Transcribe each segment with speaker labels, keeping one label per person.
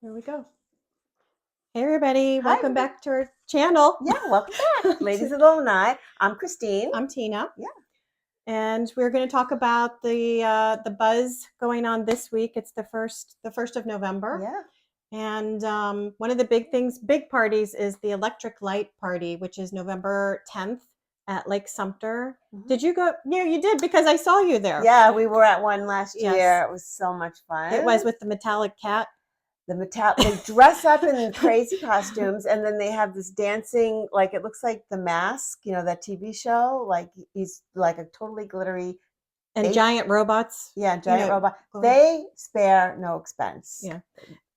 Speaker 1: Here we go. Hey, everybody.
Speaker 2: Hi.
Speaker 1: Welcome back to our channel.
Speaker 2: Yeah, welcome back, ladies of Lanai. I'm Christine.
Speaker 1: I'm Tina.
Speaker 2: Yeah.
Speaker 1: And we're going to talk about the buzz going on this week. It's the first of November.
Speaker 2: Yeah.
Speaker 1: And one of the big parties is the Electric Light Party, which is November 10th at Lake Sumter.
Speaker 2: Mhm.
Speaker 1: Did you go? Yeah, you did, because I saw you there.
Speaker 2: Yeah, we were at one last
Speaker 1: Yes.
Speaker 2: year. It was so much fun.
Speaker 1: It was with the metallic cat.
Speaker 2: They dress up in crazy costumes, and then they have this dancing, like it looks like The Mask, that TV show. Like he's like a totally glittery
Speaker 1: And giant robots.
Speaker 2: Yeah, giant robot.
Speaker 1: glow.
Speaker 2: They spare no expense.
Speaker 1: Yeah.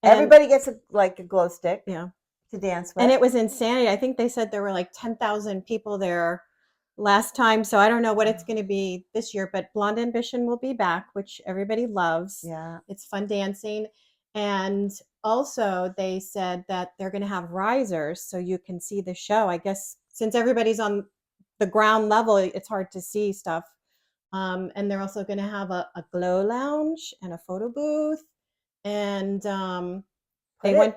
Speaker 2: Everybody gets a glow stick.
Speaker 1: Yeah.
Speaker 2: To dance with.
Speaker 1: And it was insanity. I think they said there were like 10,000 people there last time. So I don't know what it's going to be this year, but Blonde Ambition will be back, which everybody loves.
Speaker 2: Yeah.
Speaker 1: It's fun dancing. And also they said that they're going to have risers so you can see the show. I guess since everybody's on the ground level, it's hard to see stuff. And they're also going to have a glow lounge and a photo booth. And they went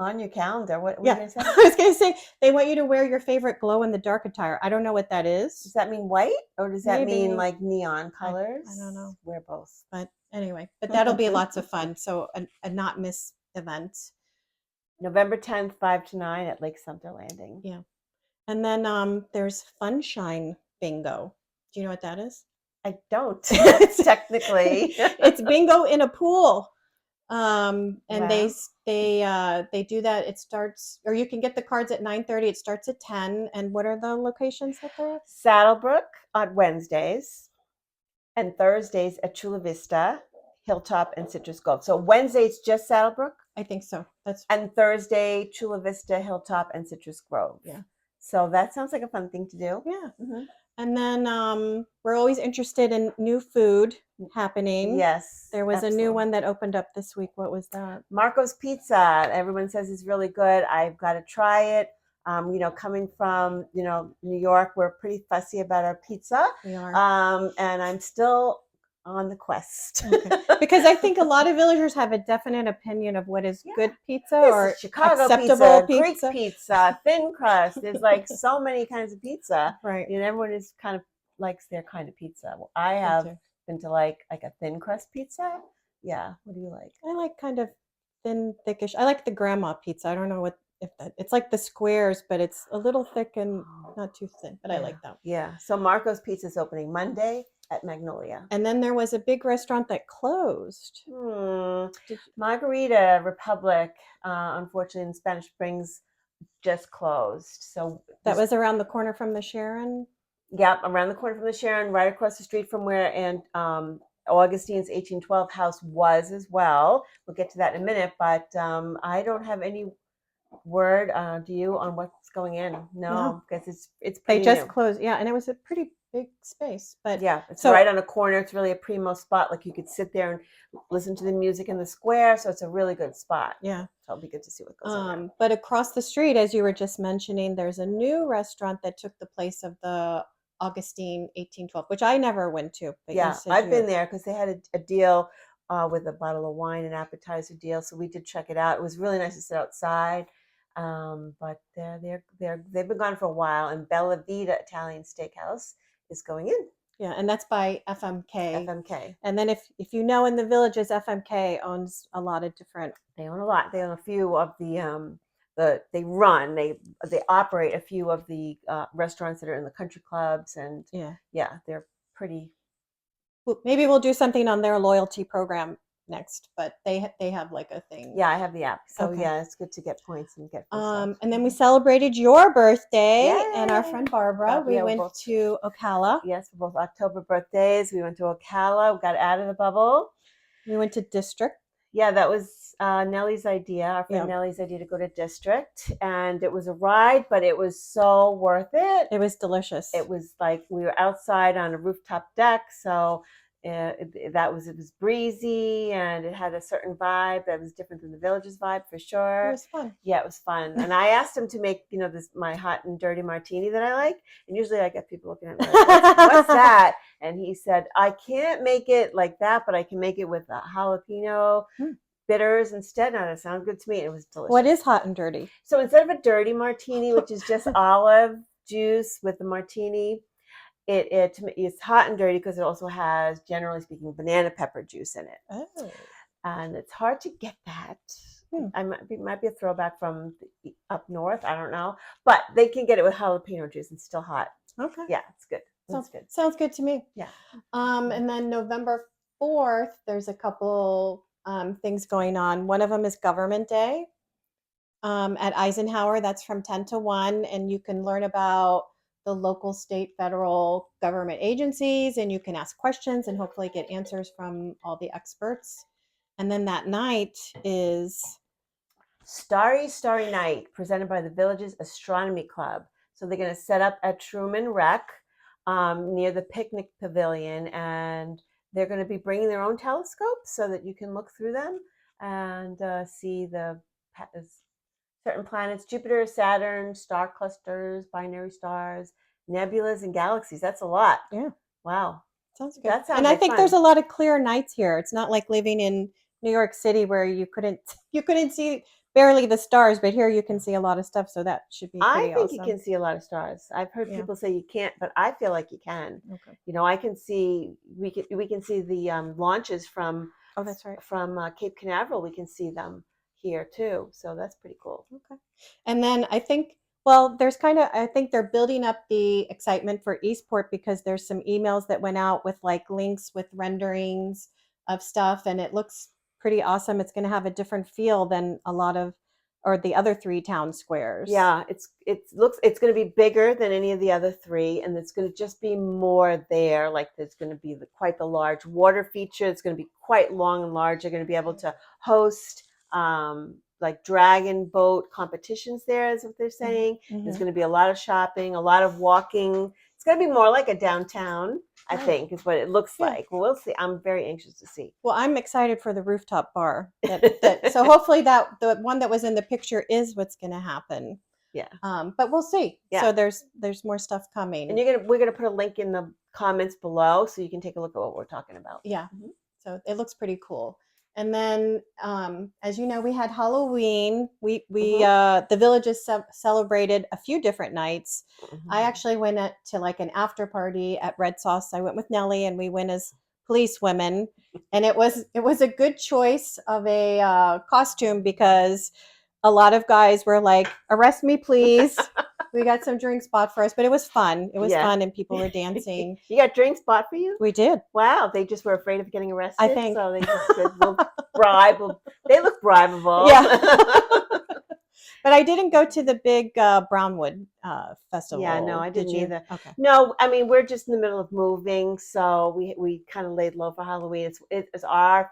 Speaker 2: on your calendar. What
Speaker 1: yeah.
Speaker 2: are you going to say?
Speaker 1: I was going to say they want you to wear your favorite glow in the dark attire. I don't know what that is.
Speaker 2: Does that mean white, or does that
Speaker 1: Maybe.
Speaker 2: mean like neon colors?
Speaker 1: I don't know.
Speaker 2: Wear both.
Speaker 1: But anyway, but that'll be lots of fun. So a not miss event.
Speaker 2: November 10th, 5 to 9 at Lake Sumter Landing.
Speaker 1: Yeah. And then there's Funshine Bingo. Do you know what that is?
Speaker 2: I don't. Technically.
Speaker 1: It's bingo in a pool. And
Speaker 2: Wow.
Speaker 1: they do that. It starts, or you can get the cards at 9:30. It starts at 10. And what are the locations that they're at?
Speaker 2: Saddlebrook on Wednesdays, and Thursdays at Chula Vista, Hilltop, and Citrus Grove. So Wednesdays just Saddlebrook?
Speaker 1: I think so.
Speaker 2: And Thursday, Chula Vista, Hilltop, and Citrus Grove.
Speaker 1: Yeah.
Speaker 2: So that sounds like a fun thing to do.
Speaker 1: Yeah. Mm-hmm. And then we're always interested in new food happening.
Speaker 2: Yes.
Speaker 1: There was a new one that opened up this week. What was that?
Speaker 2: Marco's Pizza. Everyone says it's really good. I've got to try it. Coming from, New York, we're pretty fussy about our pizza.
Speaker 1: We are.
Speaker 2: And I'm still on the quest.
Speaker 1: Okay. Because I think a lot of villagers have a definite opinion of what is good pizza or
Speaker 2: Chicago
Speaker 1: acceptable
Speaker 2: pizza, Greek pizza, thin crust. There's like so many kinds of pizza.
Speaker 1: Right.
Speaker 2: And everyone is kind of likes their kind of pizza. Well, I have been to like a thin crust pizza. Yeah. What do you like?
Speaker 1: I like kind of thin, thickish. I like the grandma pizza. I don't know it's like the squares, but it's a little thick and not too thin, but I like that.
Speaker 2: Yeah. So Marco's Pizza is opening Monday at Magnolia.
Speaker 1: And then there was a big restaurant that closed.
Speaker 2: Margarita Republic, unfortunately, in Spanish Springs, just closed. So
Speaker 1: that was around the corner from the Sharon?
Speaker 2: Yep, around the corner from the Sharon, right across the street from where Augustine's 1812 house was as well. We'll get to that in a minute, but I don't have any word, do you, on what's going in? No, because it's pretty
Speaker 1: They just
Speaker 2: new.
Speaker 1: closed, yeah, and it was a pretty big space, but
Speaker 2: yeah, it's right on a corner. It's really a primo spot. Like you could sit there and listen to the music in the square, so it's a really good spot.
Speaker 1: Yeah,
Speaker 2: so it'll be good to see what goes on.
Speaker 1: But across the street, as you were just mentioning, there's a new restaurant that took the place of the Augustine 1812, which I never went to. But
Speaker 2: yeah, I've been there because they had a deal with a bottle of wine and appetizer deal, so we did check it out. It was really nice to sit outside. But they've been gone for a while, and Vita Italian Steakhouse is going in.
Speaker 1: Yeah, and that's by FMK.
Speaker 2: FMK.
Speaker 1: And then if you know, in the Villages, FMK owns a lot of different.
Speaker 2: They own a lot. They own a few of the they operate a few of the restaurants that are in the country clubs, and they're pretty.
Speaker 1: Well, maybe we'll do something on their loyalty program next, but they have like a thing.
Speaker 2: Yeah, I have the app. So yeah, it's good to get points and get
Speaker 1: and then we celebrated your birthday. Yay! And our friend Barbara. We went to Ocala.
Speaker 2: Yes, for both October birthdays. We went to Ocala. We got out of the bubble.
Speaker 1: We went to District.
Speaker 2: Yeah, that was Nellie's idea, our friend Nellie's idea, to go to District. And it was a ride, but it was so worth it.
Speaker 1: It was delicious.
Speaker 2: It was like we were outside on a rooftop deck, so it was breezy, and it had a certain vibe that was different than the Villages vibe for sure.
Speaker 1: It was fun.
Speaker 2: Yeah, it was fun. And I asked him to make, my hot and dirty martini that I like. And usually I get people looking at me like, what's that? And he said, I can't make it like that, but I can make it with a jalapeno bitters instead. No, that sounds good to me. It was delicious.
Speaker 1: What is hot and dirty?
Speaker 2: So instead of a dirty martini, which is just olive juice with the martini, it's hot and dirty because it also has, generally speaking, banana pepper juice in it.
Speaker 1: Oh.
Speaker 2: And it's hard to get that. Might be a throwback from up north. I don't know, but they can get it with jalapeno juice and still hot.
Speaker 1: Okay.
Speaker 2: Yeah, it's good.
Speaker 1: Sounds good to me.
Speaker 2: Yeah.
Speaker 1: And then November 4th, there's a couple things going on. One of them is Government Day at Eisenhower. That's from 10 to 1, and you can learn about the local, state, federal government agencies, and you can ask questions and hopefully get answers from all the experts. And then that night is
Speaker 2: Starry Night, presented by the Village's Astronomy Club. So they're going to set up at Truman Rec near the picnic pavilion, and they're going to be bringing their own telescopes so that you can look through them and see the certain planets: Jupiter, Saturn, star clusters, binary stars, nebulas, and galaxies. That's a lot.
Speaker 1: Yeah.
Speaker 2: Wow.
Speaker 1: Sounds good.
Speaker 2: That sounds
Speaker 1: and I think
Speaker 2: fun.
Speaker 1: There's a lot of clear nights here. It's not like living in New York City where you couldn't see barely the stars, but here you can see a lot of stuff. So that should be pretty
Speaker 2: I think
Speaker 1: awesome.
Speaker 2: you can see a lot of stars. I've heard people say you can't, but I feel like you can.
Speaker 1: Okay.
Speaker 2: I can see. We can see the launches from.
Speaker 1: Oh, that's right.
Speaker 2: From Cape Canaveral, we can see them here too. So that's pretty cool.
Speaker 1: Okay. And then I think they're building up the excitement for Eastport because there's some emails that went out with like links with renderings of stuff, and it looks pretty awesome. It's going to have a different feel than the other 3 town squares.
Speaker 2: Yeah, it's going to be bigger than any of the other 3, and it's going to just be more there. Like there's going to be quite the large water feature. It's going to be quite long and large. You're going to be able to host like dragon boat competitions there, is what they're saying. Mm-hmm. There's going to be a lot of shopping, a lot of walking. It's going to be more like a downtown, I think, is what it looks like. Well, we'll see. I'm very anxious to see.
Speaker 1: Well, I'm excited for the rooftop bar. So hopefully the one that was in the picture is what's going to happen.
Speaker 2: Yeah.
Speaker 1: But we'll see. Yeah. So there's more stuff coming.
Speaker 2: And we're gonna put a link in the comments below so you can take a look at what we're talking about.
Speaker 1: Yeah. Mm-hmm. So it looks pretty cool. And then, as you know, we had Halloween. The Villages celebrated a few different nights. Mm-hmm. I actually went to like an after party at Red Sauce. I went with Nellie, and we went as police women. And it was a good choice of a costume because a lot of guys were like, "Arrest me, please." We got some drinks bought for us, but it was fun. It was fun, and people were dancing.
Speaker 2: You got drinks bought for you?
Speaker 1: We did.
Speaker 2: Wow, they just were afraid of getting arrested.
Speaker 1: I think
Speaker 2: so. They just did a little bribe. They look bribable.
Speaker 1: Yeah. But I didn't go to the big Brownwood festival.
Speaker 2: Yeah, no, I didn't either.
Speaker 1: Okay.
Speaker 2: No, I mean we're just in the middle of moving, so we kind of laid low for Halloween. It's our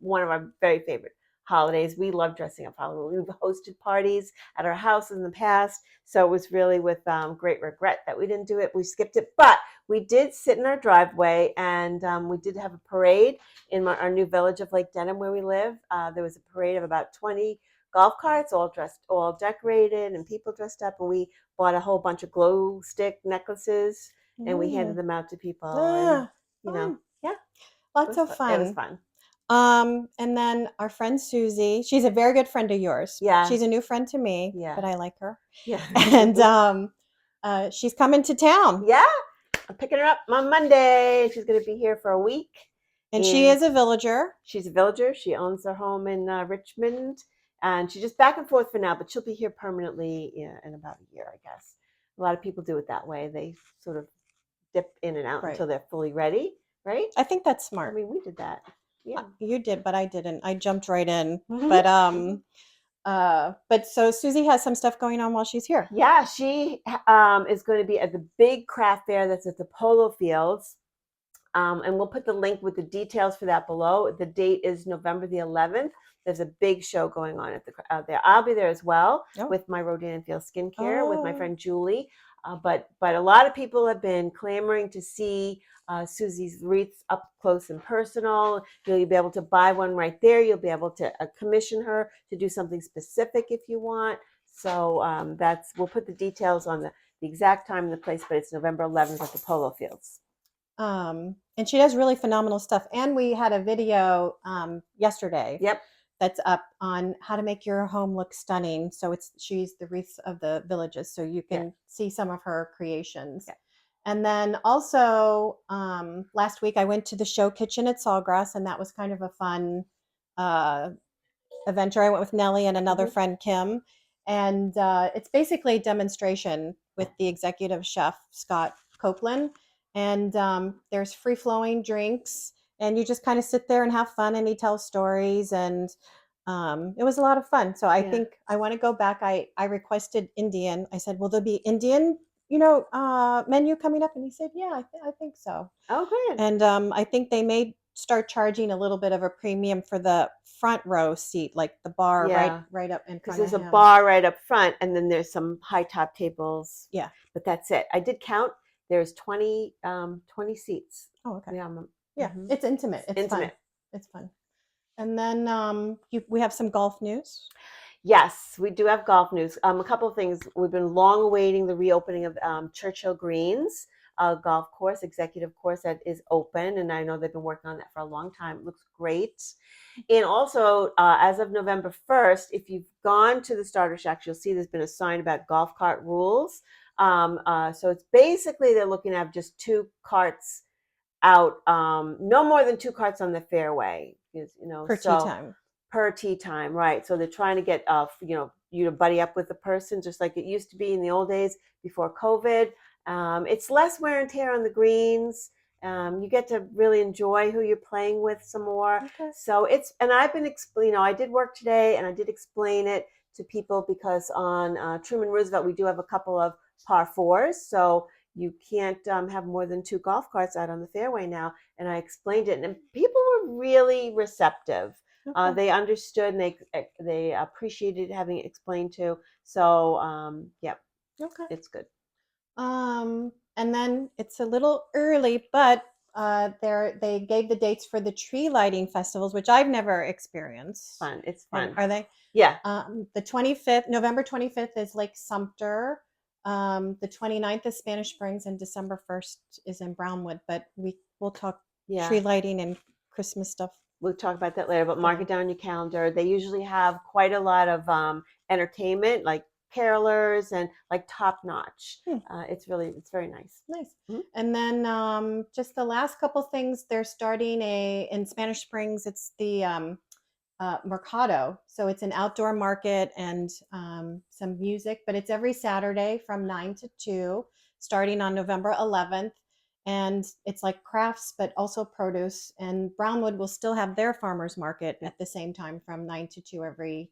Speaker 2: one of our very favorite holidays. We love dressing up for Halloween. We've hosted parties at our house in the past, so it was really with great regret that we didn't do it. We skipped it, but we did sit in our driveway, and we did have a parade in our new village of Lake Denham where we live. There was a parade of about 20 golf carts, all decorated, and people dressed up, and we bought a whole bunch of glow stick necklaces, and we handed them out to people. And,
Speaker 1: lots of fun.
Speaker 2: It was fun.
Speaker 1: And then our friend Susie, she's a very good friend of yours.
Speaker 2: Yeah.
Speaker 1: She's a new friend to me, but I like her.
Speaker 2: Yeah.
Speaker 1: And she's coming to town.
Speaker 2: Yeah. I'm picking her up on Monday. She's going to be here for a week.
Speaker 1: And she is a villager.
Speaker 2: She's a villager. She owns her home in Richmond. And she's just back and forth for now, but she'll be here permanently in about a year, I guess. A lot of people do it that way. They sort of dip in and out until they're fully ready, right?
Speaker 1: I think that's smart.
Speaker 2: I mean, we did that. Yeah,
Speaker 1: you did, but I didn't. I jumped right in. Mm-hmm. But so Susie has some stuff going on while she's here.
Speaker 2: Yeah, she is going to be at the big craft fair that's at the Polo Fields, and we'll put the link with the details for that below. The date is November the 11th. There's a big show going on out there. I'll be there as well with my Rodan and Field skincare with my friend Julie. But a lot of people have been clamoring to see Susie's wreaths up close and personal. You'll be able to buy one right there. You'll be able to commission her to do something specific if you want. So we'll put the details on the exact time and the place, but it's November 11th at the Polo Fields.
Speaker 1: And she does really phenomenal stuff. And we had a video yesterday.
Speaker 2: Yep.
Speaker 1: that's up on how to make your home look stunning. So she's the wreaths of the villages, so you
Speaker 2: Yeah.
Speaker 1: can see some of her creations.
Speaker 2: Yeah.
Speaker 1: And then also last week I went to the show kitchen at Sawgrass, and that was kind of a fun adventure. I went with Nellie and another friend, Kim, and it's basically a demonstration with the executive chef, Scott Copeland. And there's free flowing drinks, and you just kind of sit there and have fun, and he tells stories, and it was a lot of fun. So I think I want to go back. I requested Indian. I said, will there be Indian, menu coming up? And he said, yeah, I think so.
Speaker 2: Oh, good.
Speaker 1: And I think they may start charging a little bit of a premium for the front row seat, like the bar right up in
Speaker 2: Because
Speaker 1: front of
Speaker 2: there's a
Speaker 1: him.
Speaker 2: bar right up front, and then there's some high top tables.
Speaker 1: Yeah.
Speaker 2: But that's it. I did count. There's 20 seats.
Speaker 1: Oh, okay.
Speaker 2: Yeah.
Speaker 1: Yeah, it's intimate. It's
Speaker 2: intimate.
Speaker 1: fun. It's fun. And then we have some golf news.
Speaker 2: Yes, we do have golf news. A couple of things. We've been long awaiting the reopening of Churchill Greens golf course, executive course that is open. And I know they've been working on that for a long time. It looks great. And also, as of November 1st, if you've gone to the Starter Shack, you'll see there's been a sign about golf cart rules. So it's basically they're looking to have just 2 carts out, no more than 2 carts on the fairway. Because,
Speaker 1: Per tee time.
Speaker 2: Per tee time, right? So they're trying to get you to buddy up with the person, just like it used to be in the old days before COVID. It's less wear and tear on the greens. You get to really enjoy who you're playing with some more.
Speaker 1: Okay.
Speaker 2: So and I've been I did work today, and I did explain it to people because on Truman Roosevelt we do have a couple of par 4s, so you can't have more than 2 golf carts out on the fairway now. And I explained it, and people were really receptive.
Speaker 1: Okay.
Speaker 2: They understood, and they appreciated having it explained to. So
Speaker 1: Okay.
Speaker 2: it's good.
Speaker 1: And then it's a little early, but they gave the dates for the tree lighting festivals, which I've never experienced.
Speaker 2: Fun. It's fun.
Speaker 1: Are they?
Speaker 2: Yeah.
Speaker 1: The 25th, November 25th is Lake Sumter. The 29th is Spanish Springs, and December 1st is in Brownwood. But we'll talk tree lighting and Christmas stuff.
Speaker 2: We'll talk about that later, but mark it down on your calendar. They usually have quite a lot of entertainment, like carolers and like top notch. It's very nice.
Speaker 1: Nice. Mm-hmm. And then just the last couple things, they're starting in Spanish Springs. It's the Mercado. So it's an outdoor market and some music, but it's every Saturday from 9 to 2, starting on November 11th. And it's like crafts, but also produce. And Brownwood will still have their farmers market at the same time from 9 to 2 every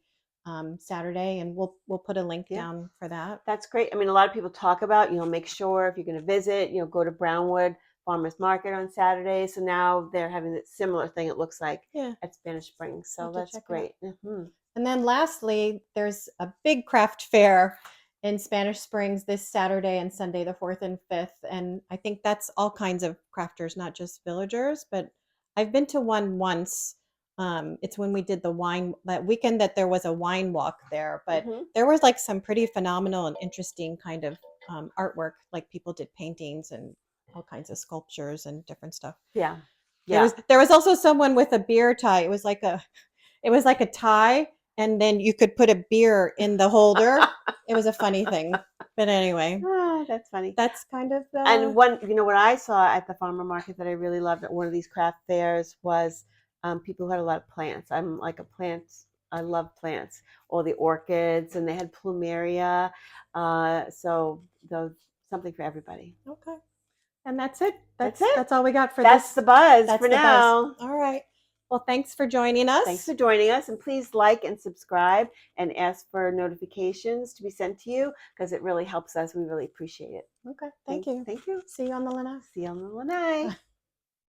Speaker 1: Saturday. And we'll put a link down for that.
Speaker 2: That's great. I mean, a lot of people talk about, make sure if you're going to visit, go to Brownwood Farmers Market on Saturday. So now they're having a similar thing, it looks like, at Spanish Springs. So that's great. Mm-hmm.
Speaker 1: And then lastly, there's a big craft fair in Spanish Springs this Saturday and Sunday, the 4th and 5th. And I think that's all kinds of crafters, not just villagers, but I've been to one once. It's when we did that weekend that there was a wine walk there, but there was like some pretty phenomenal and interesting kind of artwork, like people did paintings and all kinds of sculptures and different stuff.
Speaker 2: Yeah.
Speaker 1: There was also someone with a beer tie. It was like a tie, and then you could put a beer in the holder. It was a funny thing. But anyway.
Speaker 2: That's funny.
Speaker 1: That's kind of
Speaker 2: and what I saw at the farmer market that I really loved at one of these craft fairs was people who had a lot of plants. I'm like I love plants, all the orchids, and they had plumeria. So something for everybody.
Speaker 1: Okay. And that's it.
Speaker 2: That's it.
Speaker 1: That's all we got for
Speaker 2: this.
Speaker 1: That's
Speaker 2: the buzz for now.
Speaker 1: Buzz. All right. Well, thanks for joining us.
Speaker 2: Thanks for joining us. And please like and subscribe and ask for notifications to be sent to you because it really helps us. We really appreciate it.
Speaker 1: Okay. Thank you.
Speaker 2: Thank you.
Speaker 1: See you on the Lanai.
Speaker 2: See you on the Lanai.